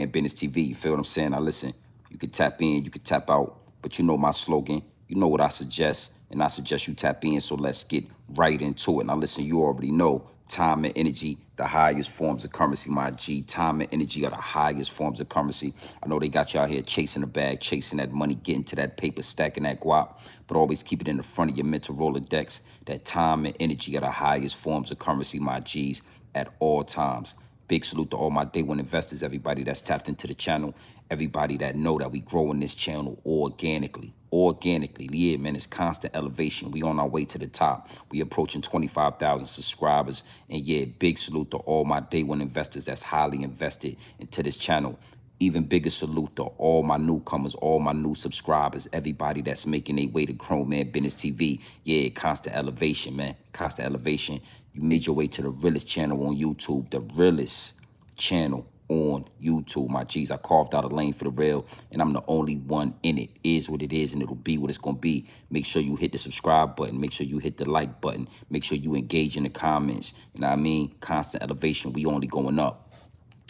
and Business TV. You feel what I'm saying? Now listen, you can tap in, you can tap out, but you know my slogan. You know what I suggest, and I suggest you tap in. So let's get right into it. Now listen, you already know time and energy, the highest forms of currency, my G. Time and energy are the highest forms of currency. I know they got you out here chasing the bag, chasing that money, getting to that paper, stacking that guap, but always keep it in the front of your mental Rolodex. That time and energy are the highest forms of currency, my G's, at all times. Big salute to all my day one investors, everybody that's tapped into the channel, everybody that know that we growing this channel organically. Organically, yeah, man, it's constant elevation. We on our way to the top. We approaching 25,000 subscribers. And yeah, big salute to all my day one investors that's highly invested into this channel. Even bigger salute to all my newcomers, all my new subscribers, everybody that's making their way to Grown Man Business TV. Yeah, constant elevation, man. Constant elevation. You made your way to the Realest channel on YouTube, the Realest channel on YouTube. My G's, I carved out a lane for the rail, and I'm the only one in it. Is what it is, and it'll be what it's going to be. Make sure you hit the subscribe button. Make sure you hit the like button. Make sure you engage in the comments. You know what I mean? Constant elevation. We only going up.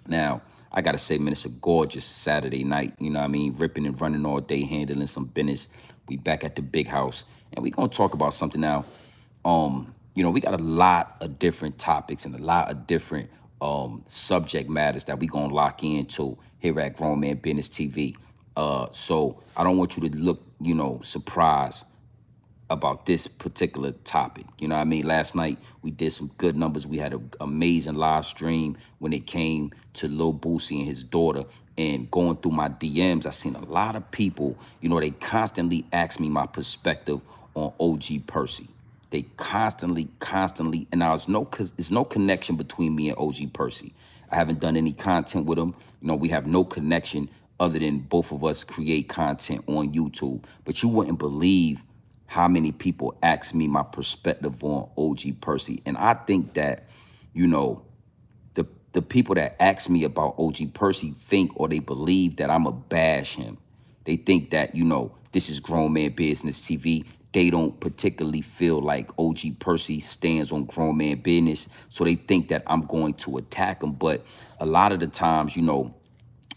Now, I got to say, man, it's a gorgeous Saturday night. You know what I mean? Ripping and running all day, handling some business. We back at the big house, and we going to talk about something now. You know, we got a lot of different topics and a lot of different subject matters that we gonna lock into here at Grown Man Business TV. So I don't want you to look, you know, surprised about this particular topic. You know what I mean? Last night we did some good numbers. We had an amazing live stream when it came to Lil Boosie and his daughter. And going through my DMs, I seen a lot of people, you know, they constantly ask me my perspective on OG Percy. They constantly, and now there's no connection between me and OG Percy. I haven't done any content with him. You know, we have no connection other than both of us create content on YouTube. But you wouldn't believe how many people ask me my perspective on OG Percy. And I think that, you know, the people that ask me about OG Percy think or they believe that I'ma bash him. They think that, you know, this is Grown Man Business TV. They don't particularly feel like OG Percy stands on Grown Man Business. So they think that I'm going to attack him. But a lot of the times, you know,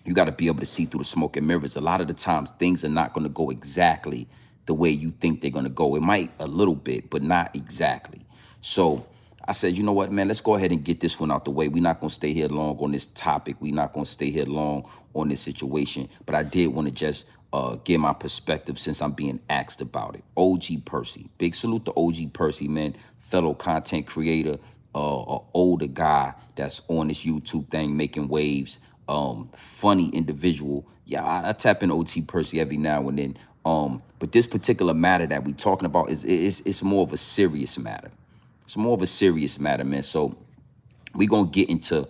you got to be able to see through the smoke and mirrors. A lot of the times things are not going to go exactly the way you think they're going to go. It might a little bit, but not exactly. So I said, you know what, man, let's go ahead and get this one out the way. We're not going to stay here long on this topic. We're not going to stay here long on this situation. But I did want to just give my perspective since I'm being asked about it. OG Percy. Big salute to OG Percy, man. Fellow content creator, a older guy that's on this YouTube thing making waves. Funny individual. Yeah, I tap in OG Percy every now and then. But this particular matter that we talking about is more of a serious matter. It's more of a serious matter, man. So we're going to get into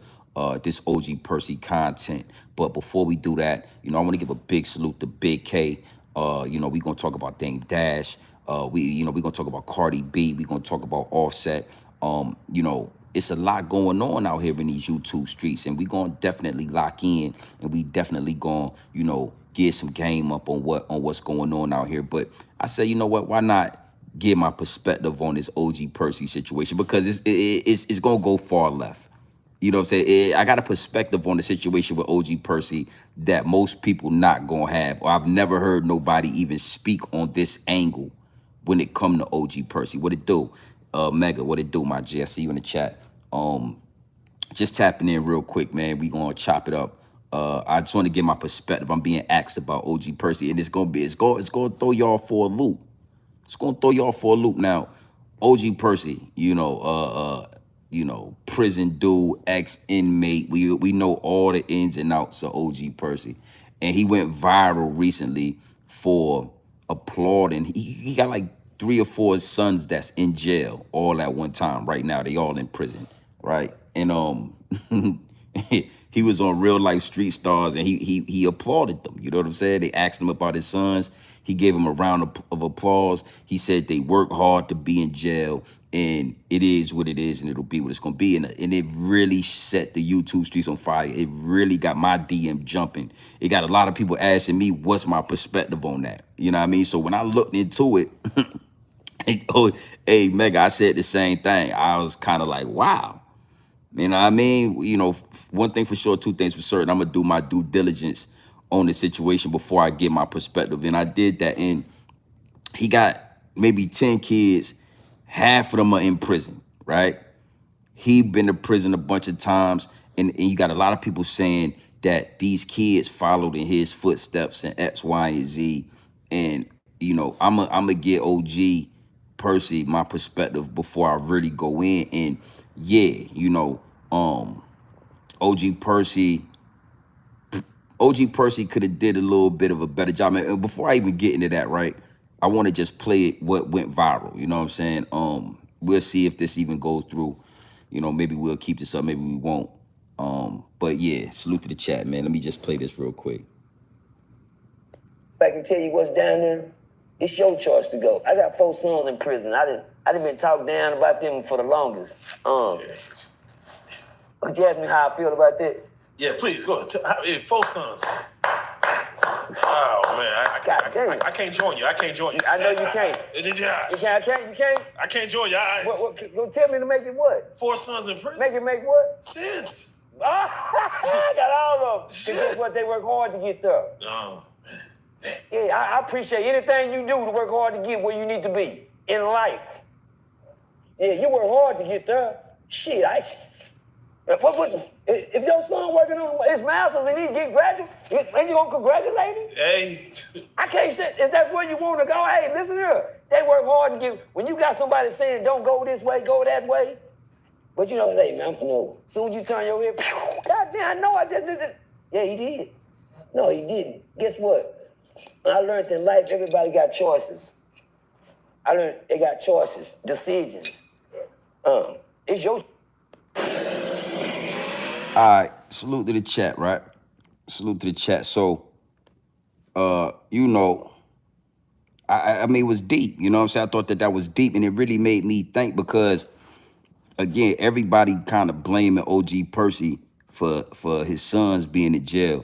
this OG Percy content. But before we do that, you know, I want to give a big salute to Big K. You know, we're going to talk about Dame Dash. We're going to talk about Cardi B. We're going to talk about Offset. You know, it's a lot going on out here in these YouTube streets. And we're going to definitely lock in. And we definitely going to, you know, get some game up on what's going on out here. But I say, you know what, why not give my perspective on this OG Percy situation? Because it's going to go far left. You know what I'm saying? I got a perspective on the situation with OG Percy that most people not going to have. Or I've never heard nobody even speak on this angle when it come to OG Percy. What it do? Mega, what it do, my G? I see you in the chat. Just tapping in real quick, man. We going to chop it up. I just want to get my perspective. I'm being asked about OG Percy, and it's going to throw y'all for a loop. It's going to throw y'all for a loop. Now, OG Percy, you know, prison dude, ex-inmate. We know all the ins and outs of OG Percy. And he went viral recently for applauding. He got like 3 or 4 sons that's in jail all at one time. Right now, they all in prison, right? And he was on Real Life Street Stars, and he applauded them. You know what I'm saying? They asked him about his sons. He gave him a round of applause. He said they work hard to be in jail, and it is what it is, and it'll be what it's going to be. And it really set the YouTube streets on fire. It really got my DM jumping. It got a lot of people asking me, what's my perspective on that? You know what I mean? So when I looked into it, hey, Mega, I said the same thing. I was kind of like, wow. You know what I mean? You know, one thing for sure, two things for certain. I'm gonna do my due diligence on the situation before I get my perspective. And I did that. And he got maybe 10 kids, half of them are in prison, right? He been to prison a bunch of times, and you got a lot of people saying that these kids followed in his footsteps and X, Y, and Z. And you know, I'm gonna get OG Percy my perspective before I really go in. And yeah, you know, OG Percy, OG Percy could have did a little bit of a better job. And before I even get into that, right, I want to just play it what went viral. You know what I'm saying? We'll see if this even goes through. You know, maybe we'll keep this up, maybe we won't. But yeah, salute to the chat, man. Let me just play this real quick. I can tell you what's down there. It's your choice to go. I got 4 sons in prison. I done been talked down about them for the longest. Could you ask me how I feel about that? Yeah, please go ahead. 4 sons. Oh man, I can't join you. I can't join you. I know you can't. Did you? You can't. I can't join you. Well, tell me to make it what? 4 sons in prison. Make what? Sense. I got all of them. Because guess what? They work hard to get there. Oh, man. Yeah, I appreciate anything you do to work hard to get where you need to be in life. Yeah, you work hard to get there. Shit, if your son working on his master's and he get graduate, ain't you gonna congratulate him? Hey. I can't say, if that's where you want to go, hey, listen here. They work hard to get, when you got somebody saying don't go this way, go that way. But you know, hey, man, no. As soon as you turn your head, God damn, I know I just did it. Yeah, he did. No, he didn't. Guess what? I learned in life, everybody got choices. I learned they got choices, decisions. It's your. All right, salute to the chat, right? Salute to the chat. So, you know, I mean, it was deep. You know what I'm saying? I thought that was deep, and it really made me think because, again, everybody kind of blaming OG Percy for his sons being in jail,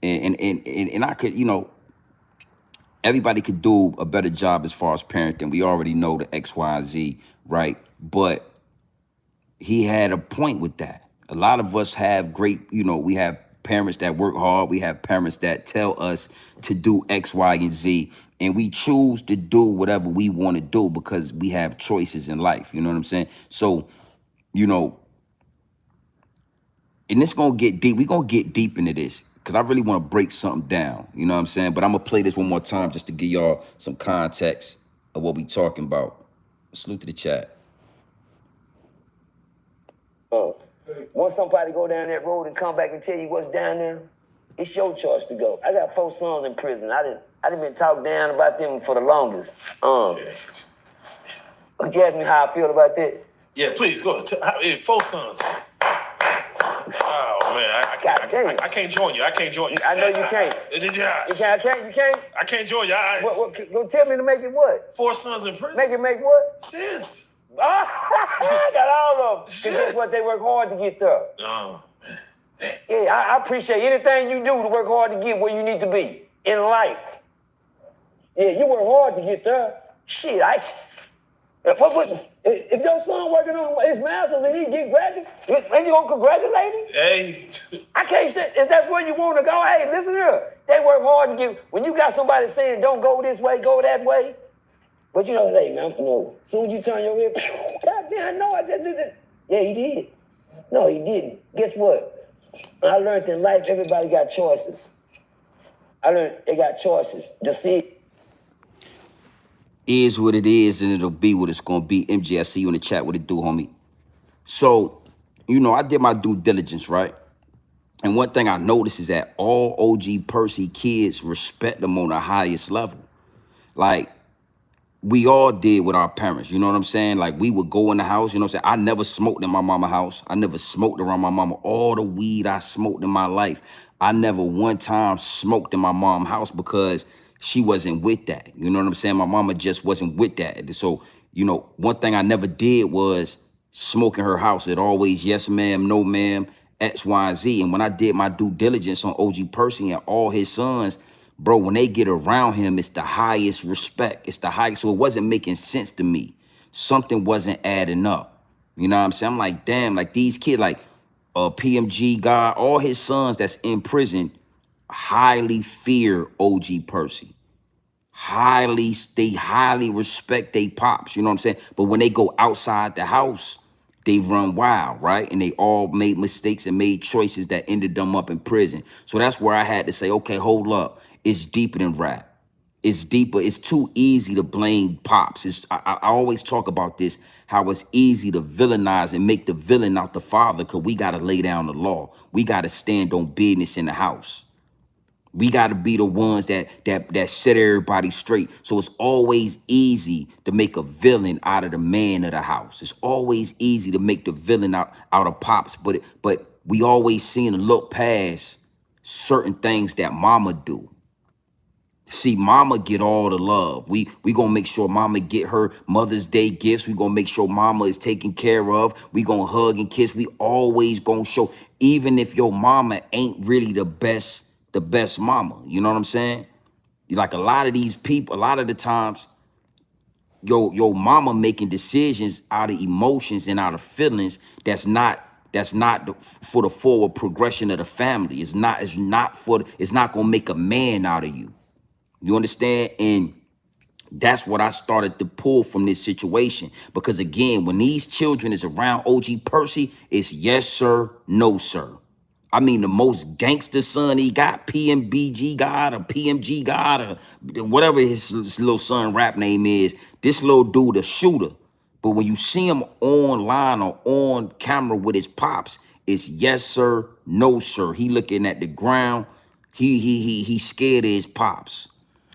and I could, you know, everybody could do a better job as far as parenting. We already know the X, Y, and Z, right? But he had a point with that. A lot of us have great, you know, we have parents that work hard. We have parents that tell us to do X, Y, and Z. And we choose to do whatever we want to do because we have choices in life. You know what I'm saying? So, you know, and it's going to get deep. We're going to get deep into this because I really want to break something down. You know what I'm saying? But I'm going to play this one more time just to give y'all some context of what we talking about. Salute to the chat. Once somebody go down that road and come back and tell you what's down there, it's your choice to go. I got 4 sons in prison. I done been talked down about them for the longest. Could you ask me how I feel about that? Yeah, please go ahead. 4 sons. Oh man, I can't join you. I can't join you. I know you can't. Did you? You can't. I can't join you. Go tell me to make it what? 4 sons in prison. Make what? Sense. I got all of them. Because guess what? They work hard to get there. Oh, man. Yeah, I appreciate anything you do to work hard to get where you need to be in life. Yeah, you work hard to get there. Shit, if your son working on his master's and he get graduate, ain't you gonna congratulate him? Hey. I can't say, if that's where you want to go, hey, listen here. They work hard to get, when you got somebody saying don't go this way, go that way. But you know, hey, man, no. As soon as you turn your head, God damn, I know I just did it. Yeah, he did. No, he didn't. Guess what? I learned in life, everybody got choices. I learned they got choices. Decision. Is what it is, and it'll be what it's going to be. MJ, I see you in the chat. What it do, homie? So, you know, I did my due diligence, right? And one thing I noticed is that all OG Percy kids respect them on the highest level. Like, we all did with our parents, you know what I'm saying? Like, we would go in the house, you know what I'm saying? I never smoked in my mama's house. I never smoked around my mama. All the weed I smoked in my life, I never one time smoked in my mom's house because she wasn't with that. You know what I'm saying? My mama just wasn't with that. So, you know, one thing I never did was smoke in her house. It always yes, ma'am, no, ma'am, X, Y, and Z. And when I did my due diligence on OG Percy and all his sons, bro, when they get around him, it's the highest respect. It's the highest. So it wasn't making sense to me. Something wasn't adding up. You know what I'm saying? I'm like, damn, like these kids, like PMG God, all his sons that's in prison highly fear OG Percy. They highly respect they pops, you know what I'm saying? But when they go outside the house, they run wild, right? And they all made mistakes and made choices that ended them up in prison. So that's where I had to say, okay, hold up. It's deeper than rap. It's deeper. It's too easy to blame pops. I always talk about this, how it's easy to villainize and make the villain out the father, because we got to lay down the law. We got to stand on business in the house. We got to be the ones that set everybody straight. So it's always easy to make a villain out of the man of the house. It's always easy to make the villain out of pops. But we always seem to look past certain things that mama do. See, mama get all the love. We gonna make sure mama get her Mother's Day gifts. We gonna make sure mama is taken care of. We gonna hug and kiss. We always gonna show, even if your mama ain't really the best mama. You know what I'm saying? Like a lot of these people, a lot of the times, your mama making decisions out of emotions and out of feelings that's not for the forward progression of the family. It's not gonna make a man out of you. You understand? And that's what I started to pull from this situation. Because again, when these children is around OG Percy, it's yes, sir, no, sir. I mean, the most gangster son he got, PMBG God or PMG God or whatever his little son rap name is, this little dude a shooter. But when you see him online or on camera with his pops, it's yes, sir, no, sir. He looking at the ground. He scared of his pops.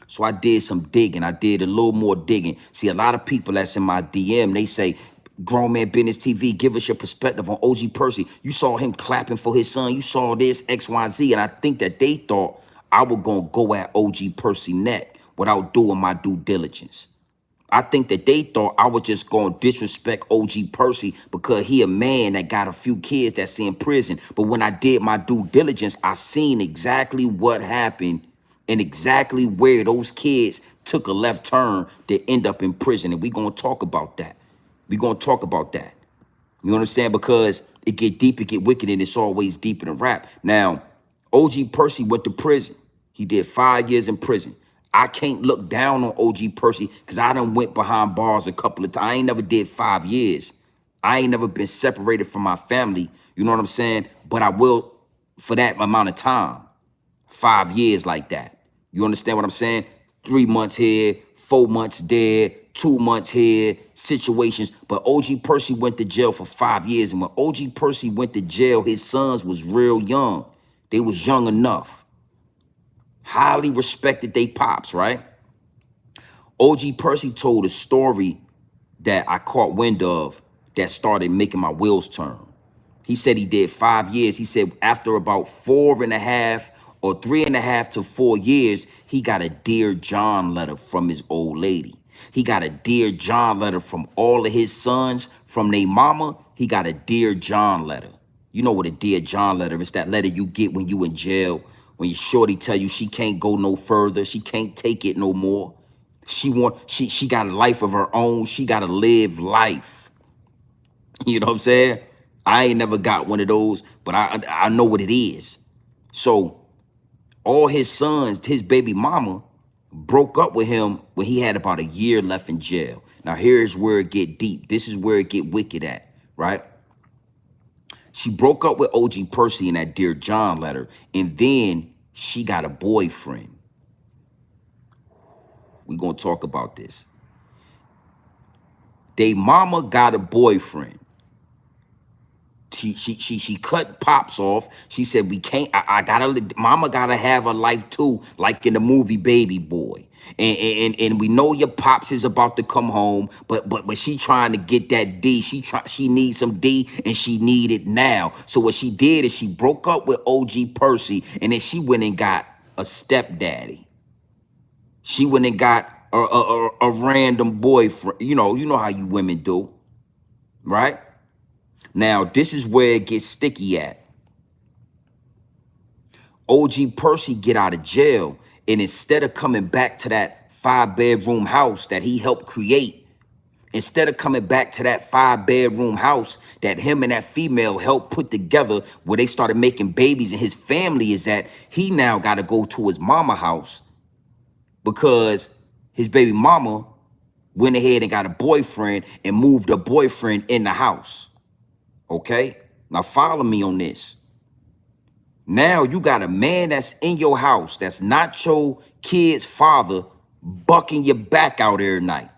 So I did some digging. I did a little more digging. See, a lot of people that's in my DM, they say, Grown Man Business TV, give us your perspective on OG Percy. You saw him clapping for his son. You saw this, X, Y, Z. And I think that they thought I was going to go at OG Percy neck without doing my due diligence. I think that they thought I was just going to disrespect OG Percy because he a man that got a few kids that's in prison. But when I did my due diligence, I seen exactly what happened and exactly where those kids took a left turn to end up in prison. And we're going to talk about that. We're going to talk about that. You understand? Because it get deep, it get wicked, and it's always deeper than rap. Now, OG Percy went to prison. He did 5 years in prison. I can't look down on OG Percy because I done went behind bars a couple of times. I ain't never did 5 years. I ain't never been separated from my family. You know what I'm saying? But I will for that amount of time. 5 years like that. You understand what I'm saying? 3 months here, 4 months there, 2 months here, situations. But OG Percy went to jail for 5 years. And when OG Percy went to jail, his sons was real young. They was young enough. Highly respected they pops, right? OG Percy told a story that I caught wind of that started making my wheels turn. He said he did 5 years. He said after about 4.5 or 3.5 to 4 years, he got a Dear John letter from his old lady. He got a Dear John letter from all of his sons, from their mama. He got a Dear John letter. You know what a Dear John letter is? That letter you get when you in jail, when your shorty tell you she can't go no further, she can't take it no more. She got a life of her own. She got to live life. You know what I'm saying? I ain't never got one of those, but I know what it is. So all his sons, his baby mama, broke up with him when he had about a year left in jail. Now here's where it get deep. This is where it get wicked at, right? She broke up with OG Percy in that Dear John letter, and then she got a boyfriend. We're going to talk about this. They mama got a boyfriend. She cut pops off. She said, we can't, mama gotta have a life too, like in the movie Baby Boy. And we know your pops is about to come home, but she trying to get that D. She needs some D, and she need it now. So what she did is she broke up with OG Percy, and then she went and got a stepdaddy. She went and got a random boyfriend. You know how you women do, right? Now, this is where it gets sticky at. OG Percy get out of jail, and instead of coming back to that 5-bedroom house that he helped create, Instead of coming back to that 5-bedroom house that him and that female helped put together where they started making babies and his family is at, he now got to go to his mama house because his baby mama went ahead and got a boyfriend and moved a boyfriend in the house. Okay? Now follow me on this. Now you got a man that's in your house that's not your kid's father bucking your back out every night.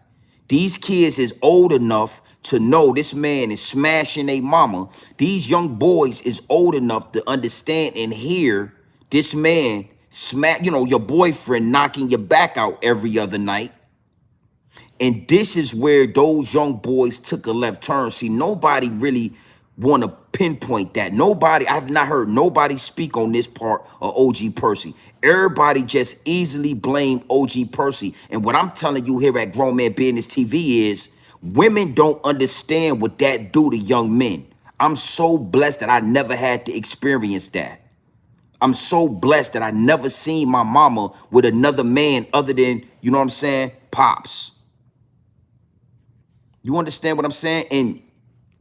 These kids is old enough to know this man is smashing a mama. These young boys is old enough to understand and hear this man smack, your boyfriend knocking your back out every other night. And this is where those young boys took a left turn. See, nobody really want to pinpoint that. I've not heard nobody speak on this part of OG Percy. Everybody just easily blame OG Percy. And what I'm telling you here at Grown Man Business TV is women don't understand what that do to young men. I'm so blessed that I never had to experience that. I'm so blessed that I never seen my mama with another man other than, Pops. You understand what I'm saying? And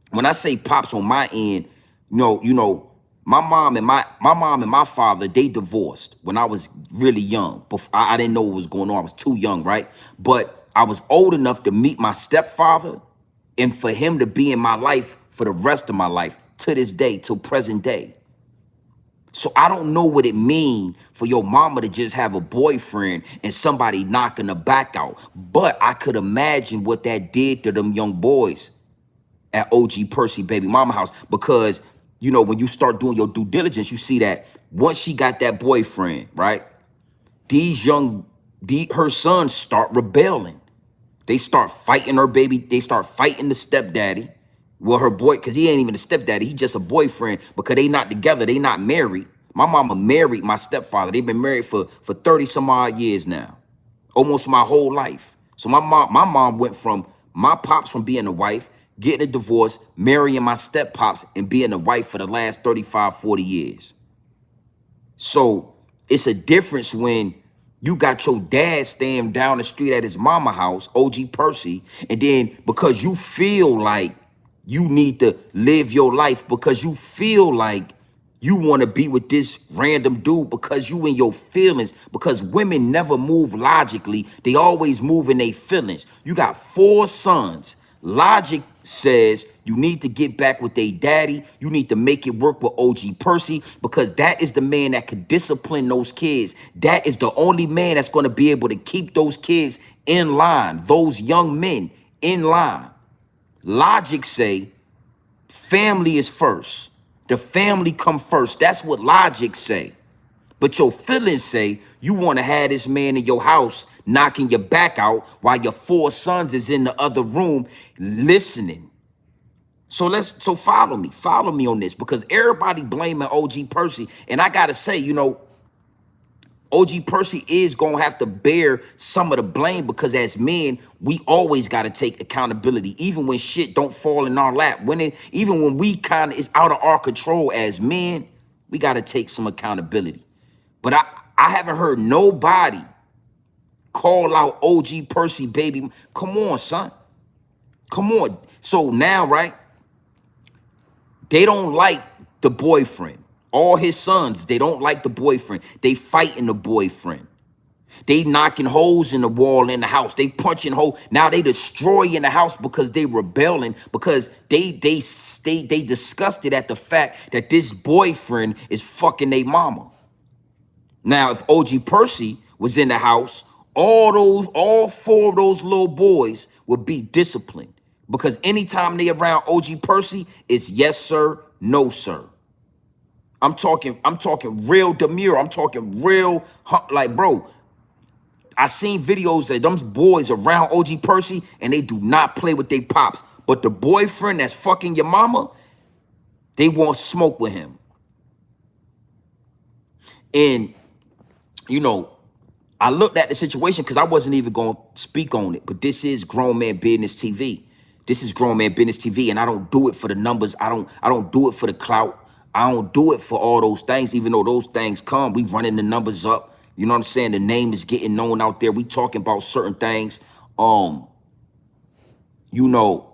when I say pops on my end, my mom and my father, they divorced when I was really young. I didn't know what was going on. I was too young, right? But I was old enough to meet my stepfather and for him to be in my life for the rest of my life to this day, till present day. So I don't know what it means for your mama to just have a boyfriend and somebody knocking her back out. But I could imagine what that did to them young boys at OG Percy baby mama house. Because, when you start doing your due diligence, you see that once she got that boyfriend, right? Her sons start rebelling. They start fighting her baby. They start fighting the stepdaddy. Well, her boy, because he ain't even a stepdaddy. He just a boyfriend because they not together. They not married. My mama married my stepfather. They've been married for 30 some odd years now. Almost my whole life. So my mom went from my pops from being a wife, getting a divorce, marrying my step pops, and being a wife for the last 35, 40 years. So it's a difference when you got your dad staying down the street at his mama house, OG Percy, and then because you feel like you need to live your life, because you feel like you want to be with this random dude, because you in your feelings, because women never move logically. They always move in their feelings. You got 4 sons. Logic says you need to get back with their daddy. You need to make it work with OG Percy, because that is the man that can discipline those kids. That is the only man that's going to be able to keep those kids in line, those young men in line. Logic say family is first. The family come first. That's what logic say. But your feelings say you want to have this man in your house knocking your back out while your 4 sons is in the other room listening. So follow me on this, because everybody blaming OG Percy. And I got to say, OG Percy is going to have to bear some of the blame, because as men, we always got to take accountability, even when shit don't fall in our lap. Even when we kind of is out of our control as men, we got to take some accountability. But I haven't heard nobody call out OG Percy, baby. Come on, son. Come on. So now, right, they don't like the boyfriend. All his sons, they don't like the boyfriend. They fighting the boyfriend. They knocking holes in the wall in the house. They punching holes. Now they destroying the house because they rebelling, because they disgusted at the fact that this boyfriend is fucking their mama. Now, if OG Percy was in the house, all 4 of those little boys would be disciplined, because anytime they around OG Percy, it's yes, sir, no, sir. I'm talking real demure. I'm talking real, like, bro, I seen videos of them boys around OG Percy and they do not play with their pops. But the boyfriend that's fucking your mama, they won't smoke with him. And, I looked at the situation because I wasn't even going to speak on it. But this is Grown Man Business TV. This is Grown Man Business TV. And I don't do it for the numbers. I don't do it for the clout. I don't do it for all those things, even though those things come. We running the numbers up. You know what I'm saying? The name is getting known out there. We talking about certain things. you know,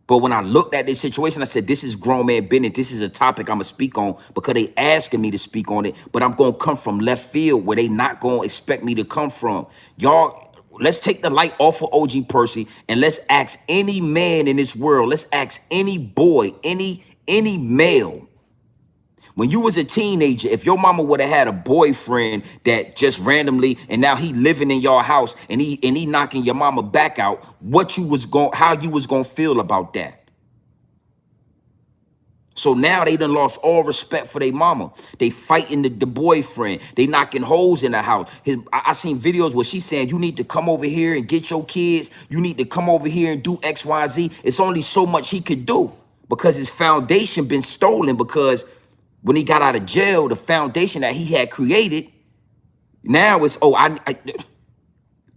but when I looked at this situation, I said, this is grown man business. This is a topic I'm going to speak on because they asking me to speak on it. But I'm going to come from left field where they not going to expect me to come from. Y'all, let's take the light off of OG Percy and let's ask any man in this world. Let's ask any boy, any male. When you was a teenager, if your mama would have had a boyfriend that just randomly, and now he living in your house and he knocking your mama back out, how you was gonna feel about that? So now they done lost all respect for their mama. They fighting the boyfriend. They knocking holes in the house. I seen videos where she's saying, you need to come over here and get your kids. You need to come over here and do X, Y, Z. It's only so much he could do because his foundation been stolen because when he got out of jail, the foundation that he had created, now it's, oh,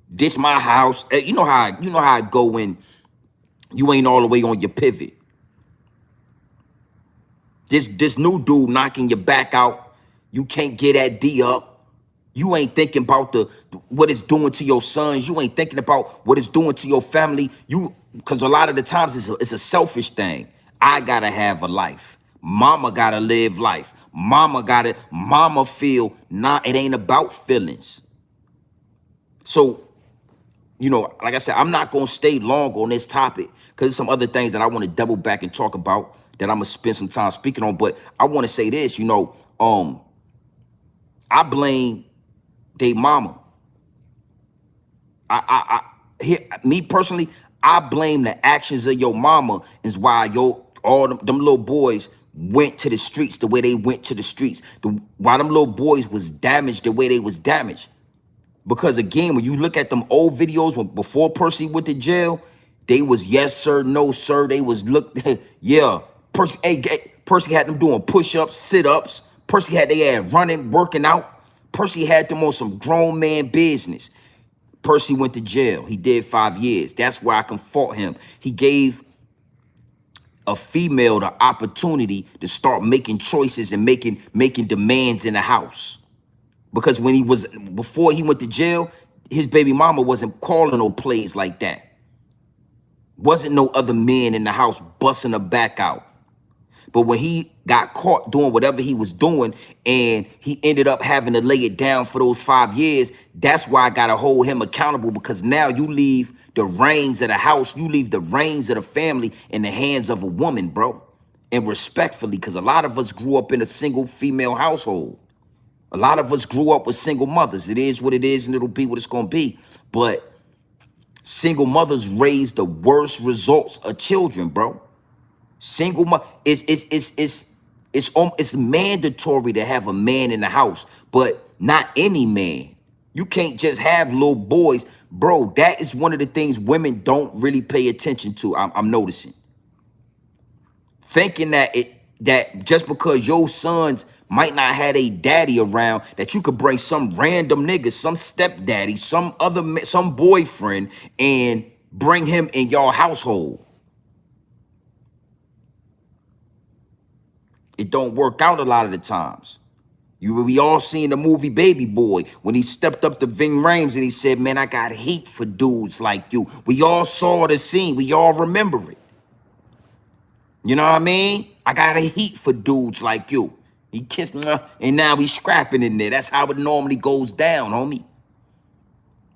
this my house. You know how I go when you ain't all the way on your pivot. This new dude knocking your back out. You can't get that D up. You ain't thinking about what it's doing to your sons. You ain't thinking about what it's doing to your family. Because a lot of the times it's a selfish thing. I gotta have a life. Mama gotta live life. Mama feel, it ain't about feelings. So, you know, like I said, I'm not gonna stay long on this topic because there's some other things that I want to double back and talk about that I'm gonna spend some time speaking on. But I want to say this, you know, I blame they mama. Me personally, I blame the actions of your mama is why all them little boys went to the streets the way they went to the streets. Why them little boys was damaged the way they was damaged. Because again, when you look at them old videos before Percy went to jail, they was yes sir, no sir. They was yeah. Percy had them doing push-ups, sit-ups. Percy had they had running, working out. Percy had them on some grown man business. Percy went to jail. He did 5 years. That's where I can fault him. He gave a female the opportunity to start making choices and making demands in the house. Because before he went to jail, his baby mama wasn't calling no plays like that. Wasn't no other men in the house busting her back out. But when he got caught doing whatever he was doing and he ended up having to lay it down for those 5 years, that's why I got to hold him accountable, because now you leave the reins of the house, you leave the reins of the family in the hands of a woman, bro. And respectfully, because a lot of us grew up in a single female household. A lot of us grew up with single mothers. It is what it is and it'll be what it's going to be. But single mothers raise the worst results of children, bro. Single mother, it's mandatory to have a man in the house, but not any man. You can't just have little boys. Bro, that is one of the things women don't really pay attention to, I'm noticing. Thinking that just because your sons might not have a daddy around, that you could bring some random nigga, some stepdaddy, some boyfriend, and bring him in your household. It don't work out a lot of the times. We all seen the movie Baby Boy when he stepped up to Ving Rhames and he said, man, I got hate for dudes like you. We all saw the scene. We all remember it. You know what I mean? I got a heat for dudes like you. He kissed me, and now he's scrapping in there. That's how it normally goes down, homie.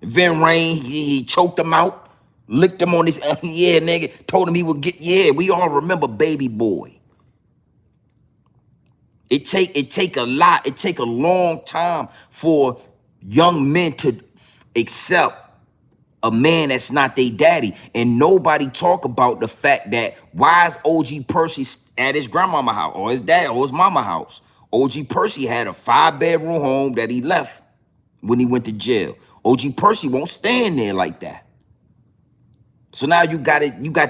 Vin Rhames, he choked him out, licked him on his, yeah, nigga, told him he would get, yeah, we all remember Baby Boy. It take a lot, it take a long time for young men to accept a man that's not their daddy. And nobody talk about the fact that why is OG Percy at his grandmama house or his dad or his mama house? OG Percy had a 5-bedroom home that he left when he went to jail. OG Percy won't stand there like that. So now you got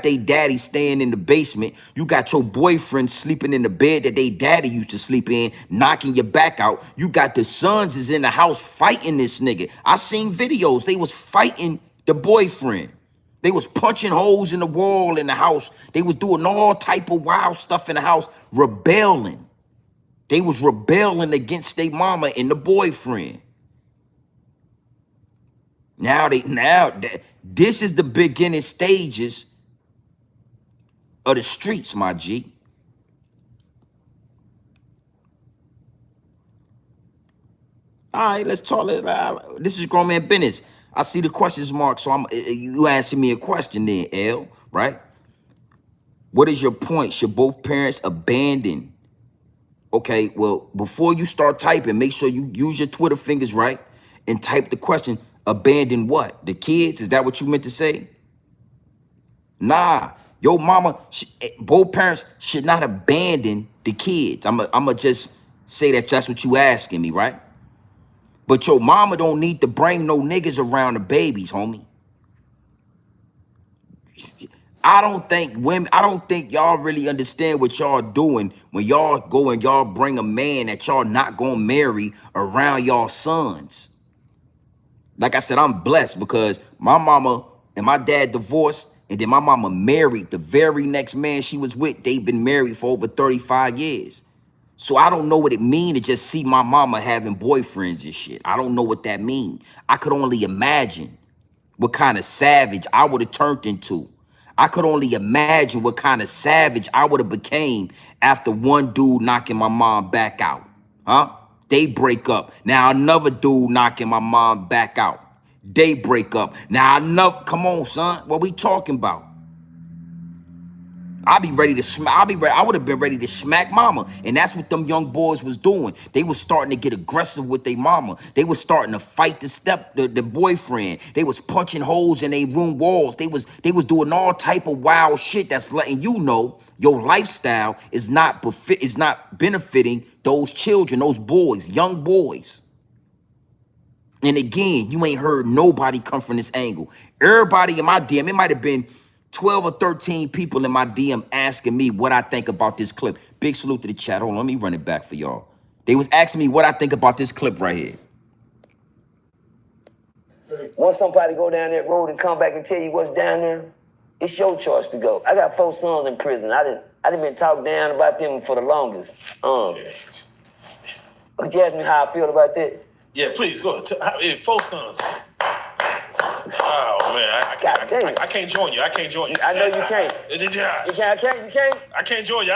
their daddy staying in the basement. You got your boyfriend sleeping in the bed that they daddy used to sleep in, knocking your back out. You got the sons is in the house fighting this nigga. I seen videos. They was fighting the boyfriend. They was punching holes in the wall in the house. They was doing all type of wild stuff in the house, rebelling. They was rebelling against their mama and the boyfriend. Now this is the beginning stages of the streets, my G. All right, let's talk. This is grown man business. I see the questions mark, so you asking me a question then, L, right? What is your point? Should both parents abandon? Okay, well, before you start typing, make sure you use your Twitter fingers right and type the question, abandon what? The kids? Is that what you meant to say? Nah, your mama, both parents should not abandon the kids. I'ma just say that that's what you asking me, right? But your mama don't need to bring no niggas around the babies, homie. I don't think y'all really understand what y'all doing when y'all go and y'all bring a man that y'all not gonna marry around y'all sons. Like I said, I'm blessed because my mama and my dad divorced, and then my mama married the very next man she was with. They've been married for over 35 years. So I don't know what it mean to just see my mama having boyfriends and shit. I don't know what that mean. I could only imagine what kind of savage I would have turned into. I could only imagine what kind of savage I would have became after one dude knocking my mom back out. Huh? They break up. Now another dude knocking my mom back out. They break up. Now another, come on, son. What we talking about? I would have been ready to smack mama. And that's what them young boys was doing. They was starting to get aggressive with their mama. They was starting to fight the boyfriend. They was punching holes in their room walls. They was doing all type of wild shit that's letting you know your lifestyle is not benefiting those children, those boys, young boys. And again, you ain't heard nobody come from this angle. Everybody in my DM, it might have been 12 or 13 people in my DM asking me what I think about this clip. Big salute to the chat. Hold on, let me run it back for y'all. They was asking me what I think about this clip right here. Once somebody go down that road and come back and tell you what's down there, it's your choice to go. I got 4 sons in prison. I didn't been talked down about them for the longest. Could you ask me how I feel about that? Yeah, please go. 4 sons. Oh man, I can't join you. I can't join you. I know you can't. Yeah. You can't. I can't join you.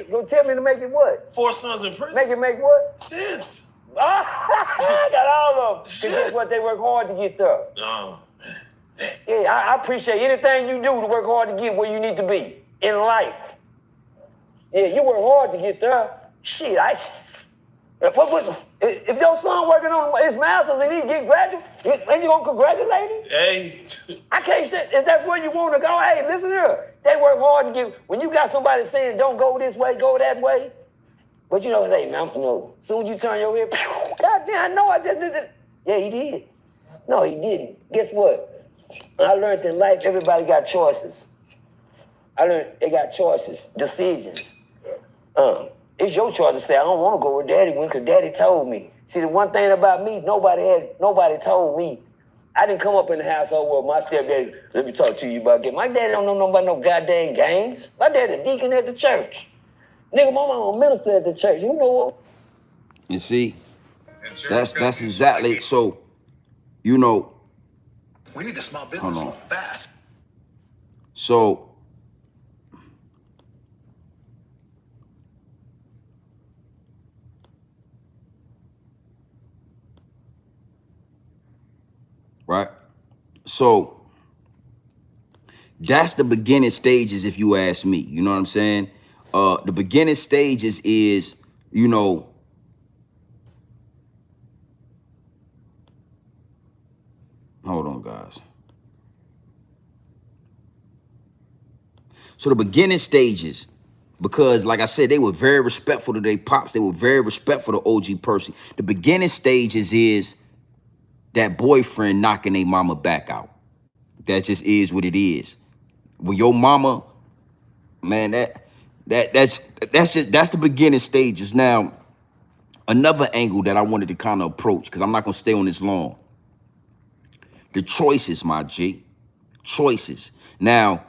Go tell me to make it what? 4 sons in prison. Make what? Sense. I got all of them. Cause guess what? They work hard to get there. Oh man. Yeah, I appreciate anything you do to work hard to get where you need to be in life. Yeah, you work hard to get there. Shit, if your son working on his master's and he get graduate, ain't you gonna congratulate him? Hey. I can't say, if that's where you want to go, hey, listen here. They work hard to get, when you got somebody saying don't go this way, go that way. But you know, hey, man, soon as you turn your head, God damn, I know I just did it. Yeah, he did. No, he didn't. Guess what? I learned in life, everybody got choices. I learned they got choices, decisions. It's your choice to say, I don't want to go where daddy went because daddy told me. See, the one thing about me, nobody told me. I didn't come up in the household where my stepdaddy, let me talk to you about that. My daddy don't know nothing about no goddamn games. My daddy a deacon at the church. Nigga, my mama a minister at the church. You know what? You see, that's exactly, so, you know. We need a small business fast. So, right? So that's the beginning stages, if you ask me. You know what I'm saying? The beginning stages is, you know, hold on, guys. So the beginning stages, because like I said, they were very respectful to their pops. They were very respectful to OG Percy. The beginning stages is that boyfriend knocking their mama back out. That just is what it is. When your mama, man, that's the beginning stages. Now, another angle that I wanted to kind of approach, because I'm not gonna stay on this long. The choices, my G. Choices. Now,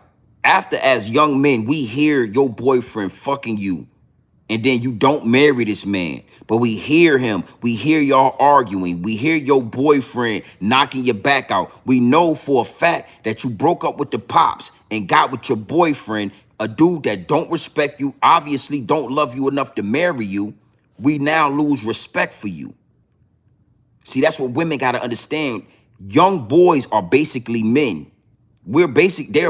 after as young men, we hear your boyfriend fucking you, and then you don't marry this man. But we hear him. We hear y'all arguing. We hear your boyfriend knocking your back out. We know for a fact that you broke up with the pops and got with your boyfriend a dude that don't respect you, obviously don't love you enough to marry you, we now lose respect for you. See, that's what women got to understand. Young boys are basically men. They're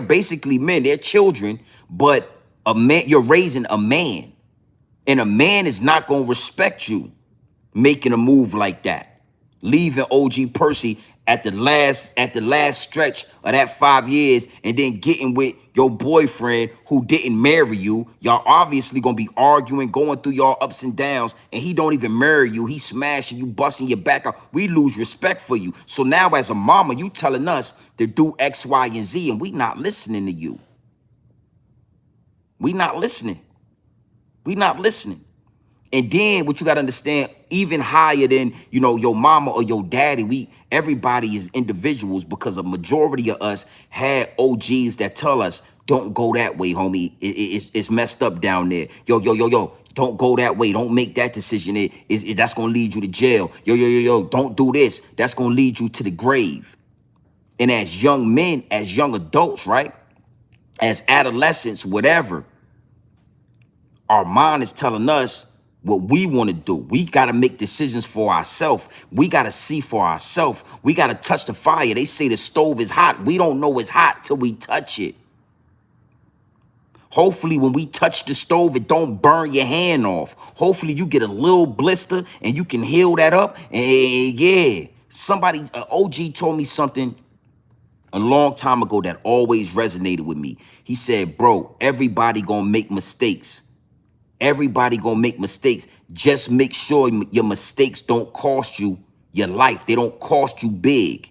basically men, they're children, but a man, you're raising a man. And a man is not gonna respect you making a move like that. Leaving OG Percy at the last stretch of that 5 years and then getting with your boyfriend who didn't marry you. Y'all obviously gonna be arguing, going through y'all ups and downs, and he don't even marry you. He smashing you, busting your back out. We lose respect for you. So now as a mama, you telling us to do X, Y, and Z, and we not listening to you. We not listening. We not listening. And then what you got to understand, even higher than, you know, your mama or your daddy, everybody is individuals, because a majority of us had OGs that tell us, don't go that way, homie. It's messed up down there. Yo, don't go that way. Don't make that decision. That's going to lead you to jail. Yo, don't do this. That's going to lead you to the grave. And as young men, as young adults, right? As adolescents, whatever, our mind is telling us what we want to do. We got to make decisions for ourselves. We got to see for ourselves. We got to touch the fire. They say the stove is hot. We don't know it's hot till we touch it. Hopefully when we touch the stove, it don't burn your hand off. Hopefully you get a little blister and you can heal that up. And yeah, somebody, OG told me something a long time ago that always resonated with me. He said, bro, everybody gonna make mistakes. Everybody gonna make mistakes. Just make sure your mistakes don't cost you your life. They don't cost you big.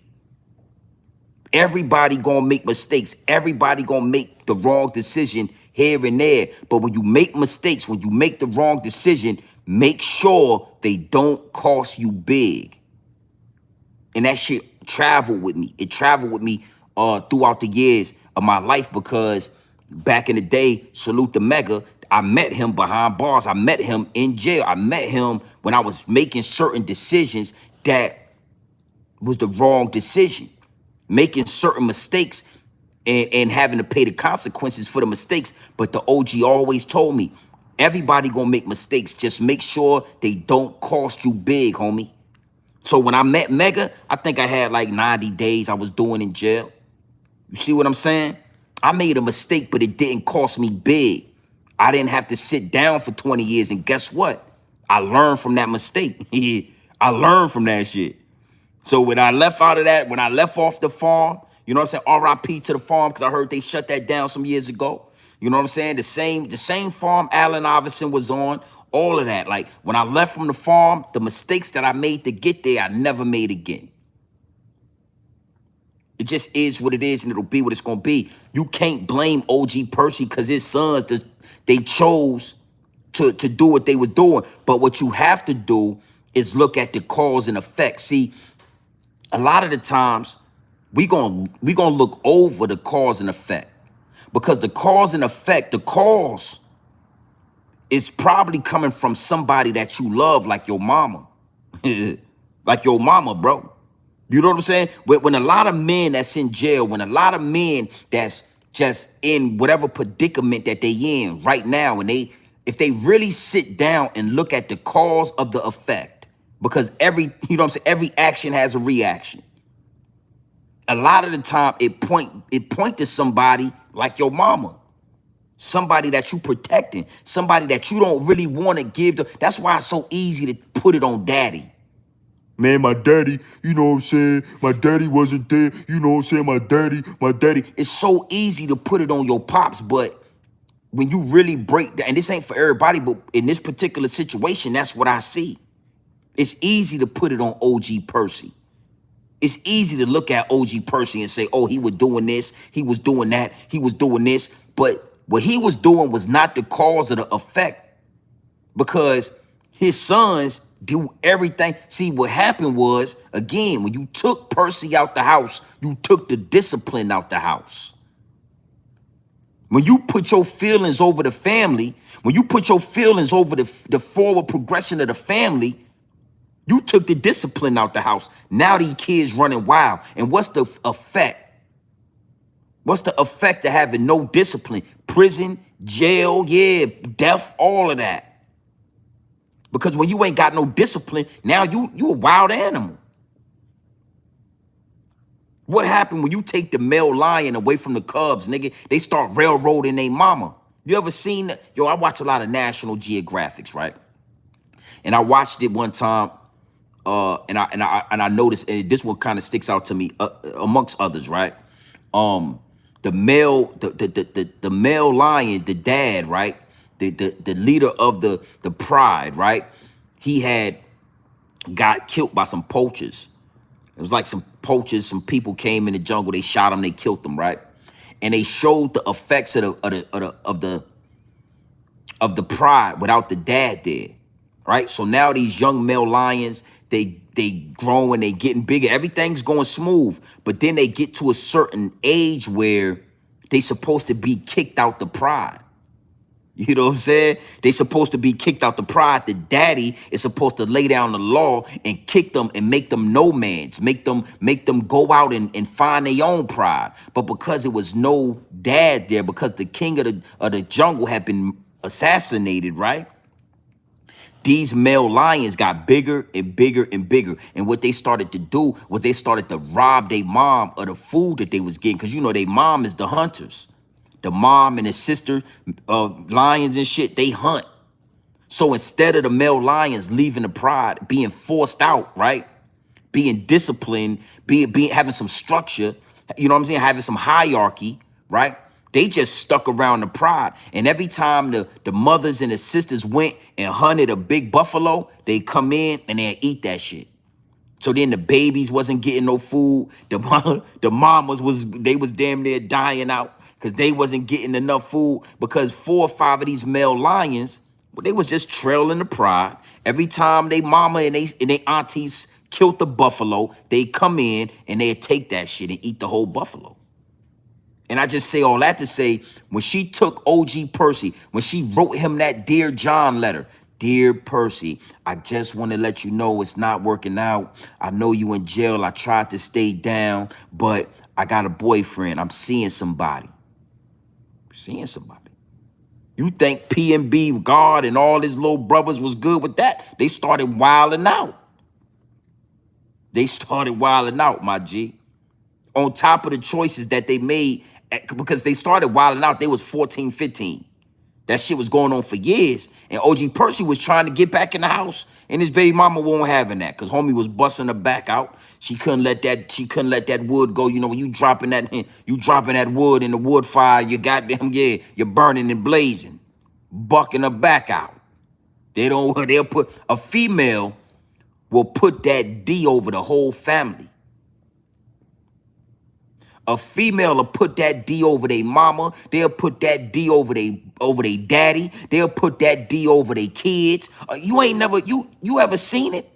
Everybody gonna make mistakes. Everybody gonna make the wrong decision here and there. But when you make mistakes, when you make the wrong decision, make sure they don't cost you big. And that shit traveled with me. It traveled with me throughout the years of my life, because back in the day, salute the Mega, I met him behind bars. I met him in jail. I met him when I was making certain decisions that was the wrong decision. Making certain mistakes and having to pay the consequences for the mistakes. But the OG always told me, everybody gonna make mistakes. Just make sure they don't cost you big, homie. So when I met Mega, I think I had like 90 days I was doing in jail. You see what I'm saying? I made a mistake, but it didn't cost me big. I didn't have to sit down for 20 years. And guess what? I learned from that mistake. I learned from that shit. So when I left out of that, when I left off the farm, you know what I'm saying? RIP to the farm, because I heard they shut that down some years ago. You know what I'm saying? The same farm Allen Iverson was on, all of that. Like when I left from the farm, the mistakes that I made to get there, I never made again. It just is what it is, and it'll be what it's going to be. You can't blame OG Percy because his sons, they chose to do what they were doing. But what you have to do is look at the cause and effect. See, a lot of the times, we gonna look over the cause and effect, because the cause and effect, the cause is probably coming from somebody that you love, like your mama. Like your mama, bro. You know what I'm saying? When a lot of men that's in jail, when a lot of men that's just in whatever predicament that they in right now, and if they really sit down and look at the cause of the effect, because you know what I'm saying, every action has a reaction. A lot of the time it point to somebody like your mama. Somebody that you protecting, somebody that you don't really want to give to. That's why it's so easy to put it on daddy. Man, my daddy, you know what I'm saying? My daddy wasn't there. You know what I'm saying? My daddy. It's so easy to put it on your pops, but when you really break down, and this ain't for everybody, but in this particular situation, that's what I see. It's easy to put it on OG Percy. It's easy to look at OG Percy and say, oh, he was doing this, he was doing that, he was doing this. But what he was doing was not the cause of the effect, because his sons do everything. See, what happened was, again, when you took Percy out the house, you took the discipline out the house. When you put your feelings over the family, when you put your feelings over the forward progression of the family, you took the discipline out the house. Now these kids running wild. And what's the effect? What's the effect of having no discipline? Prison Jail, yeah, death, all of that. Because when you ain't got no discipline, now you a wild animal. What happened when you take the male lion away from the cubs, nigga? They start railroading their mama. You ever seen that? Yo, I watch a lot of National Geographics, right? And I watched it one time, and I noticed, and this one kind of sticks out to me amongst others, right? The male lion, the dad, right? The leader of the pride, right? He had got killed by some poachers. It was like some poachers, some people came in the jungle, they shot him, they killed him, right? And they showed the effects of the pride without the dad there, right? So now these young male lions, they growing, they getting bigger, everything's going smooth, but then they get to a certain age where they supposed to be kicked out the pride. You know what I'm saying? They supposed to be kicked out the pride. The daddy is supposed to lay down the law and kick them and make them nomads, make them go out and find their own pride. But because it was no dad there, because the king of the jungle had been assassinated, right? These male lions got bigger and bigger and bigger. And what they started to do was they started to rob their mom of the food that they was getting. Because, you know, their mom is the hunters. The mom and the sister, lions and shit, they hunt. So instead of the male lions leaving the pride, being forced out, right? Being disciplined, being having some structure, you know what I'm saying? Having some hierarchy, right? They just stuck around the pride. And every time the mothers and the sisters went and hunted a big buffalo, they come in and they eat that shit. So then the babies wasn't getting no food. The mamas was damn near dying out because they wasn't getting enough food, because 4 or 5 of these male lions, well, they was just trailing the pride. Every time they mama and they aunties killed the buffalo, they come in and they'd take that shit and eat the whole buffalo. And I just say all that to say, when she took OG Percy, when she wrote him that Dear John letter, Dear Percy, I just want to let you know it's not working out. I know you in jail. I tried to stay down, but I got a boyfriend. I'm seeing somebody. Seeing somebody. You think PNB, God, and all his little brothers was good with that? They started wilding out. They started wilding out, my G. On top of the choices that they made, because they started wilding out, they was 14, 15. That shit was going on for years. And OG Percy was trying to get back in the house, and his baby mama wasn't having that, because homie was busting her back out. She couldn't let that wood go. You know, when you dropping that wood in the wood fire, you goddamn, yeah, you're burning and blazing, bucking her back out. They'll put a female will put that D over the whole family. A female will put that D over their mama. They'll put that D over they daddy. They'll put that D over their kids. You ever seen it?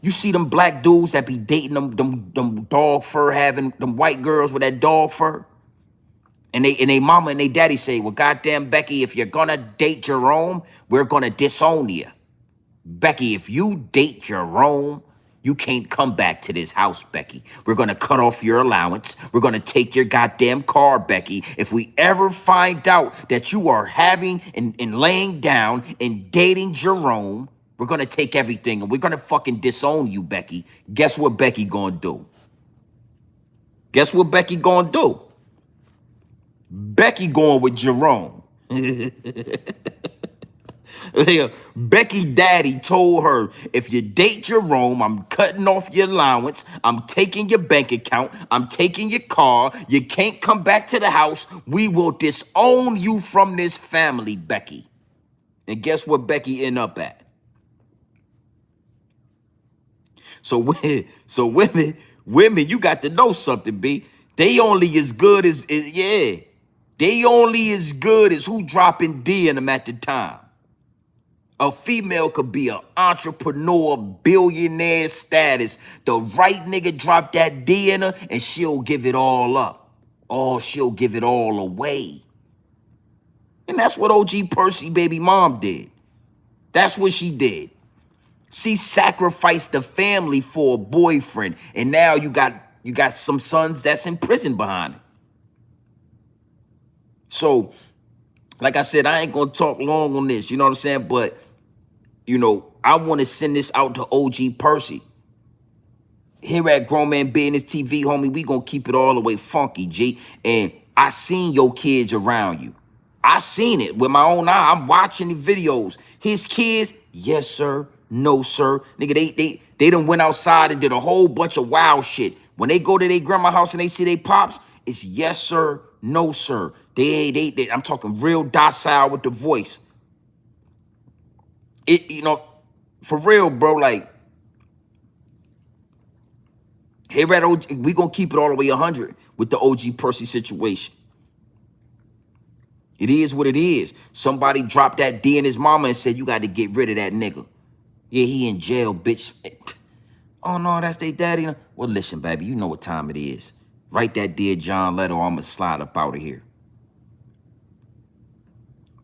You see them black dudes that be dating them dog fur having them white girls with that dog fur, and they mama and they daddy say, well, goddamn Becky, if you're gonna date Jerome, we're gonna disown you. Becky, if you date Jerome, you can't come back to this house, Becky. We're going to cut off your allowance. We're going to take your goddamn car, Becky. If we ever find out that you are having and laying down and dating Jerome, we're going to take everything and we're going to fucking disown you, Becky. Guess what Becky going to do? Guess what Becky going to do? Becky going with Jerome. Becky daddy told her, if you date Jerome, I'm cutting off your allowance, I'm taking your bank account, I'm taking your car, you can't come back to the house, we will disown you from this family, Becky. And guess what Becky end up at? So women, you got to know something, B. They only as good as, yeah, they only as good as who dropping D in them at the time. A female could be an entrepreneur, billionaire status. The right nigga drop that D in her and she'll give it all up. Or she'll give it all away. And that's what OG Percy baby mom did. That's what she did. She sacrificed the family for a boyfriend. And now you got some sons that's in prison behind it. So, like I said, I ain't gonna talk long on this, you know what I'm saying? But, you know, I want to send this out to OG Percy. Here at Grown Man Business TV, homie, we gonna keep it all the way funky, G. And I seen your kids around you. I seen it with my own eye. I'm watching the videos. His kids, yes, sir, no, sir. Nigga, they done went outside and did a whole bunch of wild shit. When they go to their grandma's house and they see they pops, it's yes, sir, no, sir. I'm talking real docile with the voice. You know, for real, bro, like, here at OG, we gonna keep it all the way 100 with the OG Percy situation. It is what it is. Somebody dropped that D in his mama and said, you got to get rid of that nigga. Yeah, he in jail, bitch. Oh, no, that's their daddy. Well, listen, baby, you know what time it is. Write that Dear John letter or I'm going to slide up out of here.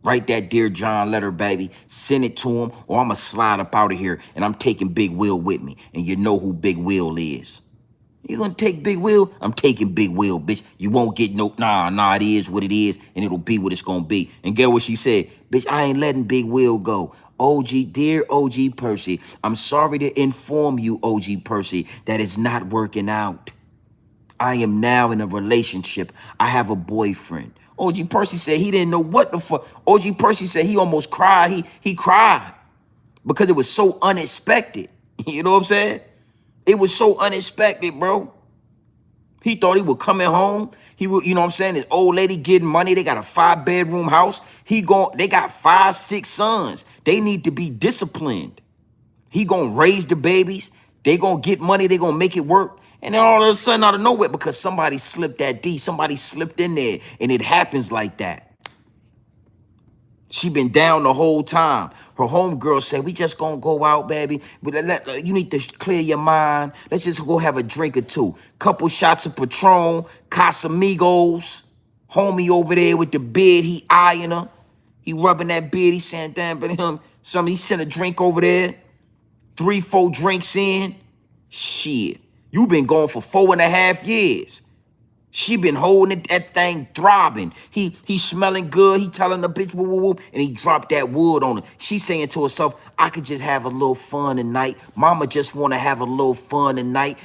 Write that Dear John letter, baby. Send it to him or I'm going to slide up out of here and I'm taking Big Will with me. And you know who Big Will is. You gonna take Big Will? I'm taking Big Will, bitch. You won't get no, nah, it is what it is, and it'll be what it's gonna be. And get what she said, bitch, I ain't letting Big Will go. Dear OG Percy, I'm sorry to inform you, OG Percy, that it's not working out. I am now in a relationship. I have a boyfriend. OG Percy said he didn't know what the fuck. OG Percy said he almost cried. He cried because it was so unexpected. You know what I'm saying? It was so unexpected, bro. He thought he was coming home. He would, you know what I'm saying? His old lady getting money. They got a 5-bedroom house. They got 5, 6 sons. They need to be disciplined. He gonna raise the babies. They gonna get money. They gonna make it work. And then all of a sudden, out of nowhere, because somebody slipped that D, somebody slipped in there, and it happens like that. She been down the whole time. Her homegirl said, we just gonna go out, baby. But you need to clear your mind. Let's just go have a drink or two. Couple shots of Patron, Casamigos. Homie over there with the beard, he eyeing her. He rubbing that beard, he saying, damn, but he sent a drink over there. 3, 4 drinks in. Shit, you been going for 4.5 years. She been holding it, that thing throbbing. He smelling good. He telling the bitch whoop, whoop, whoop, and he dropped that wood on her. She saying to herself, I could just have a little fun tonight. Mama just want to have a little fun tonight.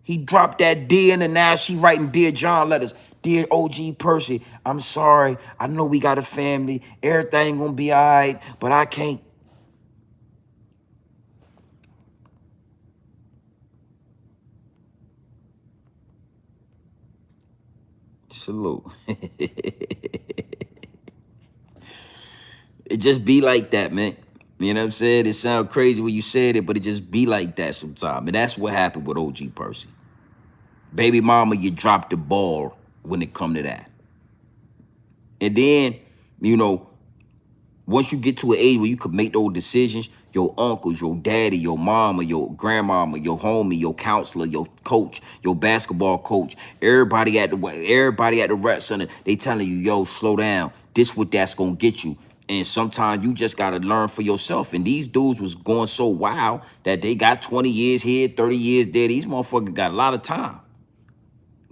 He dropped that D in and now she writing Dear John letters. Dear OG Percy, I'm sorry. I know we got a family. Everything gonna be all right, but I can't. Salute. It just be like that, man. You know what I'm saying? It sounds crazy when you said it, but it just be like that sometimes. And that's what happened with OG Percy. Baby mama, you dropped the ball when it come to that. And then, you know, once you get to an age where you could make those decisions, your uncles, your daddy, your mama, your grandmama, your homie, your counselor, your coach, your basketball coach, everybody at the rec center, they telling you, yo, slow down. This what that's gonna get you. And sometimes you just gotta learn for yourself. And these dudes was going so wild that they got 20 years here, 30 years there. These motherfuckers got a lot of time.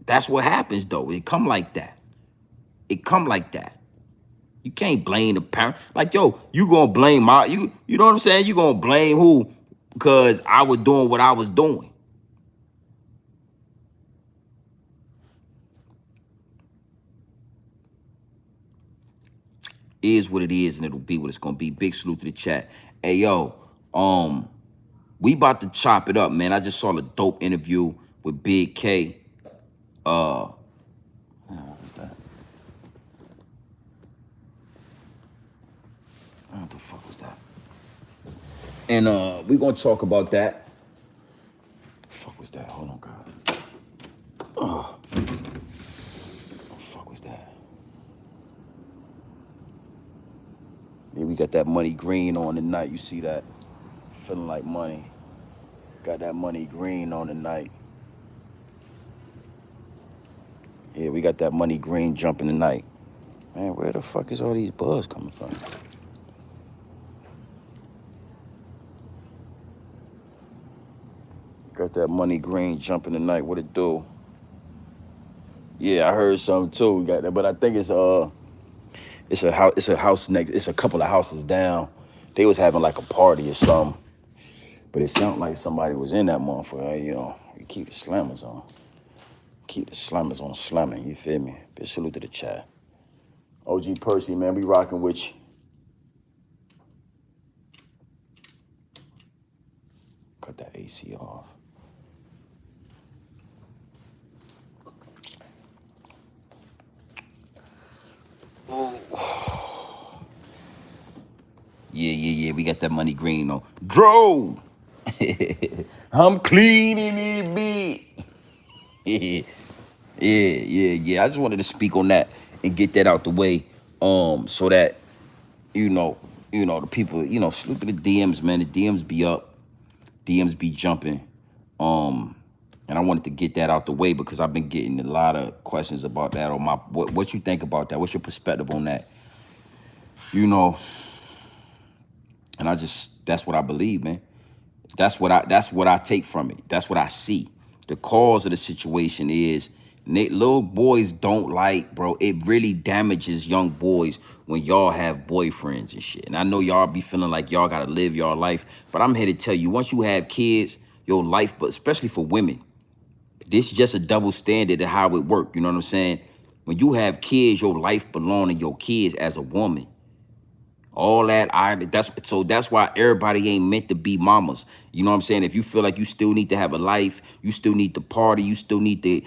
That's what happens though. It come like that. It come like that. You can't blame the parent. Like, yo, you gonna blame you know what I'm saying? You gonna blame who? Because I was doing what I was doing. Is what it is, and it'll be what it's gonna be. Big salute to the chat. Hey, yo, we about to chop it up, man. I just saw a dope interview with Big K. What was that? What the fuck was that? And we're gonna talk about that. What the fuck was that? Hold on, God. What the fuck was that? Yeah, we got that money green on tonight. You see that? Feeling like money. Got that money green on tonight. Yeah, we got that money green jumping tonight. Man, where the fuck is all these buzz coming from? Got that money green jumping tonight. What it do? Yeah, I heard something too. We got that, but I think it's a house. It's a house next. It's a couple of houses down. They was having like a party or something, but it sounded like somebody was in that motherfucker. You know, you keep the slammers on. Keep the slammers on slamming. You feel me? Big salute to the chat. OG Percy, man, we rocking with you. Cut that AC off. Yeah. We got that money green on. Dro! I'm cleaning it, bitch. Yeah. I just wanted to speak on that and get that out the way. So that, the people, salute to the DMs, man. The DMs be up. DMs be jumping. And I wanted to get that out the way because I've been getting a lot of questions about that. Or what you think about that? What's your perspective on that? And that's what I believe, man. That's what I take from it. That's what I see. The cause of the situation is little boys don't like, bro. It really damages young boys when y'all have boyfriends and shit. And I know y'all be feeling like y'all gotta live y'all life, but I'm here to tell you, once you have kids, your life, but especially for women, this is just a double standard of how it work. You know what I'm saying? When you have kids, your life belong to your kids as a woman. All that that's why everybody ain't meant to be mamas. You know what I'm saying? If you feel like you still need to have a life, you still need to party, you still need to,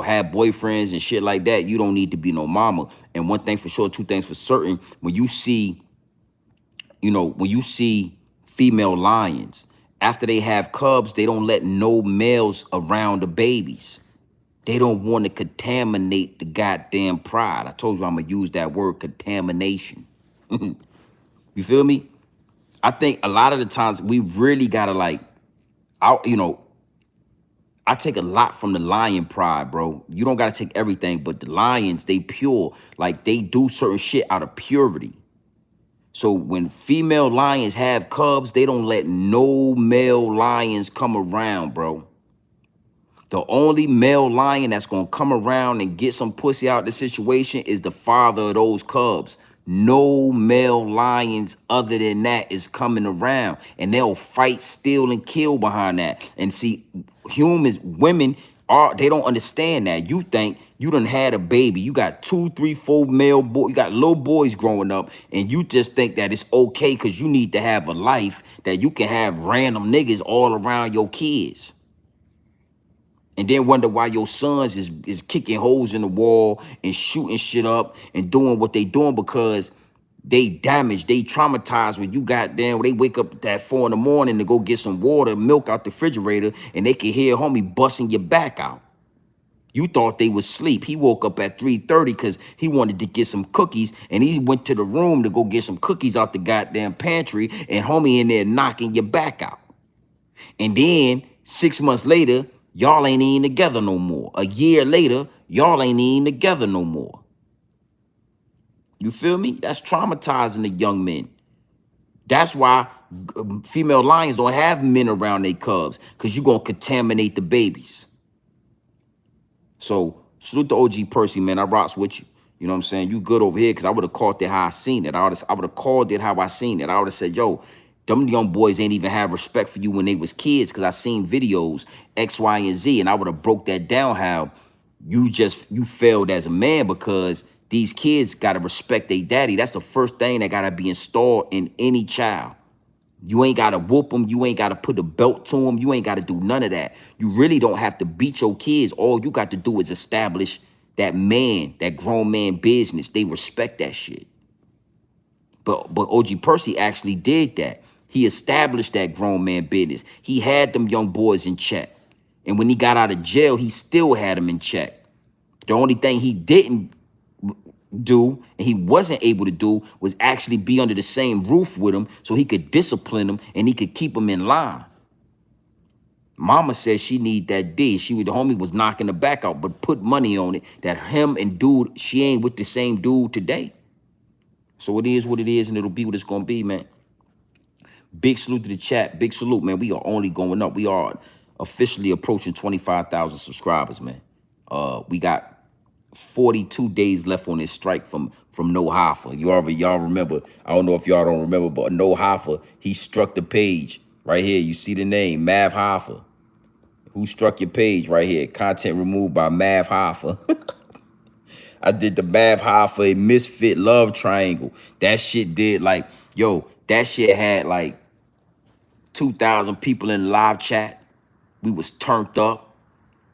have boyfriends and shit like that, you don't need to be no mama. And one thing for sure, two things for certain, when you see female lions, after they have cubs, they don't let no males around the babies. They don't want to contaminate the goddamn pride. I told you I'm gonna use that word, contamination. You feel me? I think a lot of the times we really gotta I take a lot from the lion pride, bro. You don't gotta take everything, but the lions, they pure. Like they do certain shit out of purity. So when female lions have cubs, they don't let no male lions come around, bro. The only male lion that's gonna come around and get some pussy out of the situation is the father of those cubs. No male lions other than that is coming around, and they'll fight, steal, and kill behind that. And see, women they don't understand that. You think you done had a baby, you got 2, 3, 4 male boys, you got little boys growing up, and you just think that it's okay because you need to have a life that you can have random niggas all around your kids. And then wonder why your sons is kicking holes in the wall and shooting shit up and doing what they doing because they damaged, they traumatized when you when they wake up at 4 in the morning to go get some water, milk out the refrigerator, and they can hear homie busting your back out. You thought they was asleep. He woke up at 3:30 because he wanted to get some cookies, and he went to the room to go get some cookies out the goddamn pantry, and homie in there knocking your back out. And then 6 months later, y'all ain't even together no more. A year later, y'all ain't even together no more. You feel me? That's traumatizing the young men. That's why female lions don't have men around their cubs, because you're going to contaminate the babies. So salute to OG Percy, man. I rocks with you. You know what I'm saying? You good over here, because I would have called it how I seen it. I would have called it how I seen it. I would have said, yo, them young boys ain't even have respect for you when they was kids, because I seen videos X, Y, and Z, and I would have broke that down how you failed as a man because these kids got to respect their daddy. That's the first thing that got to be installed in any child. You ain't got to whoop them. You ain't got to put a belt to them. You ain't got to do none of that. You really don't have to beat your kids. All you got to do is establish that man, that grown man business. They respect that shit. But OG Percy actually did that. He established that grown man business. He had them young boys in check. And when he got out of jail, he still had them in check. The only thing he didn't do and he wasn't able to do was actually be under the same roof with him so he could discipline him and he could keep him in line. Mama said she need that D. The homie was knocking the back out, but put money on it that him and dude, she ain't with the same dude today. So it is what it is, and it'll be what it's gonna be, man. Big salute to the chat. Big salute, man. We are only going up. We are officially approaching 25,000 subscribers, man. We got 42 days left on his strike from No Hoffa. Y'all remember. I don't know if y'all don't remember, but No Hoffa, he struck the page right here. You see the name, Mav Hoffa. Who struck your page right here? Content removed by Mav Hoffa. I did the Mav Hoffa a misfit love triangle. That shit did like, yo, that shit had like 2,000 people in live chat. We was turned up.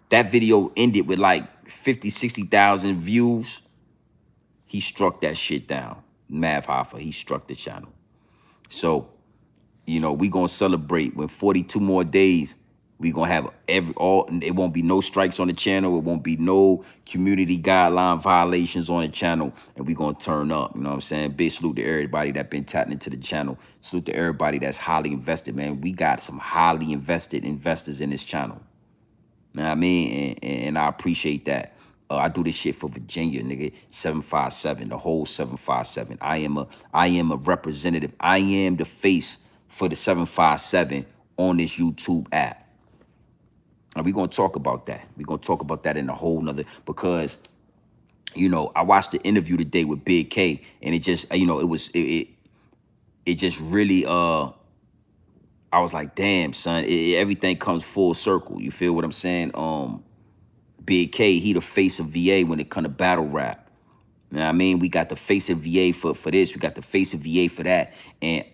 That video ended with like 50, 60,000 views. He struck that shit down. Mav Hoffa, he struck the channel. So, you know, we gonna celebrate when 42 more days. We gonna have it won't be no strikes on the channel. It won't be no community guideline violations on the channel. And we gonna turn up, you know what I'm saying? Big salute to everybody that been tapping into the channel. Salute to everybody that's highly invested, man. We got some highly invested investors in this channel. You know what I mean? And I appreciate that. I do this shit for Virginia, nigga. 757, the whole 757. I am a representative. I am the face for the 757 on this YouTube app. And we're gonna talk about that. We're gonna talk about that in a whole nother, because you know, I watched the interview today with Big K, and it just, you know, it just really I was like, damn, son, everything comes full circle. You feel what I'm saying? Big K, he the face of VA when it come to battle rap. You know what I mean? We got the face of VA for this. We got the face of VA for that. And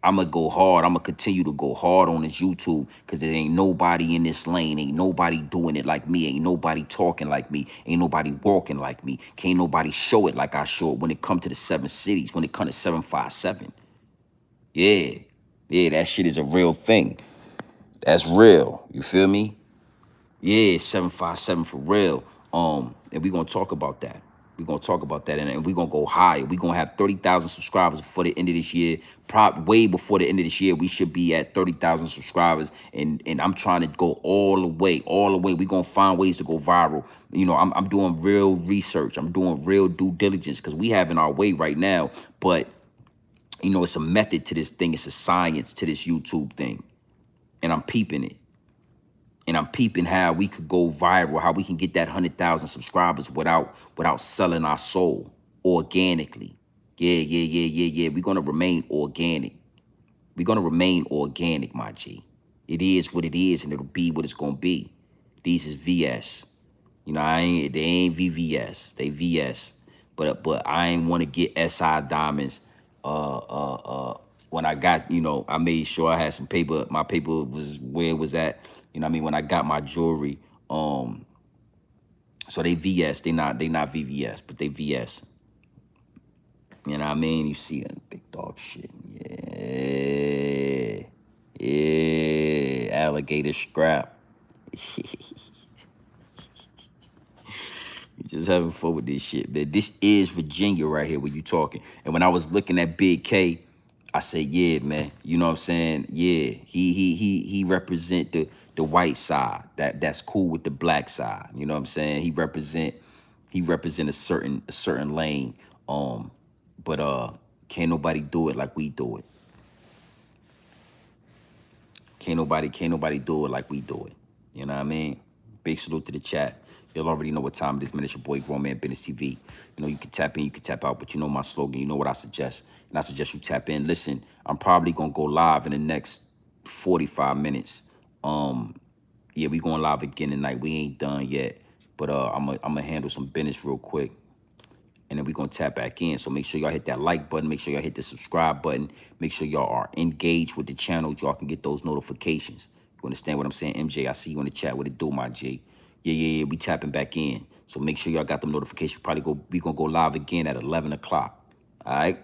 I'm going to go hard. I'm going to continue to go hard on this YouTube, because there ain't nobody in this lane. Ain't nobody doing it like me. Ain't nobody talking like me. Ain't nobody walking like me. Can't nobody show it like I show it when it come to the 7 cities, when it come to 757. Yeah. Yeah, that shit is a real thing. That's real. You feel me? Yeah, 757 for real. And we're gonna talk about that. We're gonna talk about that, and we're gonna go higher. We're gonna have 30,000 subscribers before the end of this year. Way before the end of this year, we should be at 30,000 subscribers. And I'm trying to go all the way. We're gonna find ways to go viral. You know, I'm doing real research. I'm doing real due diligence, because we having our way right now. But you know, it's a method to this thing. It's a science to this YouTube thing, and I'm peeping it. And I'm peeping how we could go viral, how we can get that 100,000 subscribers without selling our soul organically. Yeah. We're gonna remain organic. We're gonna remain organic, my G. It is what it is, and it'll be what it's gonna be. These is VS. You know, they ain't VVS. They VS. But I ain't want to get SI diamonds. When I got, you know, I made sure I had some paper. My paper was where it was at. You know what I mean? When I got my jewelry, so they VS. They not VVS, but they VS. You know what I mean? You see that big dog shit. Yeah. Alligator scrap. Just having fun with this shit, man. This is Virginia right here when you talking. And when I was looking at Big K, I said, yeah, man. You know what I'm saying? Yeah, he represent the white side. That's cool with the black side. You know what I'm saying? He represent a certain lane. But can't nobody do it like we do it. Can't nobody do it like we do it. You know what I mean? Big salute to the chat. Y'all already know what time it is, man. It's your boy, Grown Man Business TV. You know, you can tap in, you can tap out, but you know my slogan. You know what I suggest. And I suggest you tap in. Listen, I'm probably going to go live in the next 45 minutes. Yeah, we going live again tonight. We ain't done yet. But I'm gonna handle some business real quick. And then we're going to tap back in. So make sure y'all hit that like button. Make sure y'all hit the subscribe button. Make sure y'all are engaged with the channel. Y'all can get those notifications. You understand what I'm saying? MJ, I see you in the chat. What it do, my G? Yeah. We tapping back in. So make sure y'all got them notifications. We going to go live again at 11 o'clock. All right?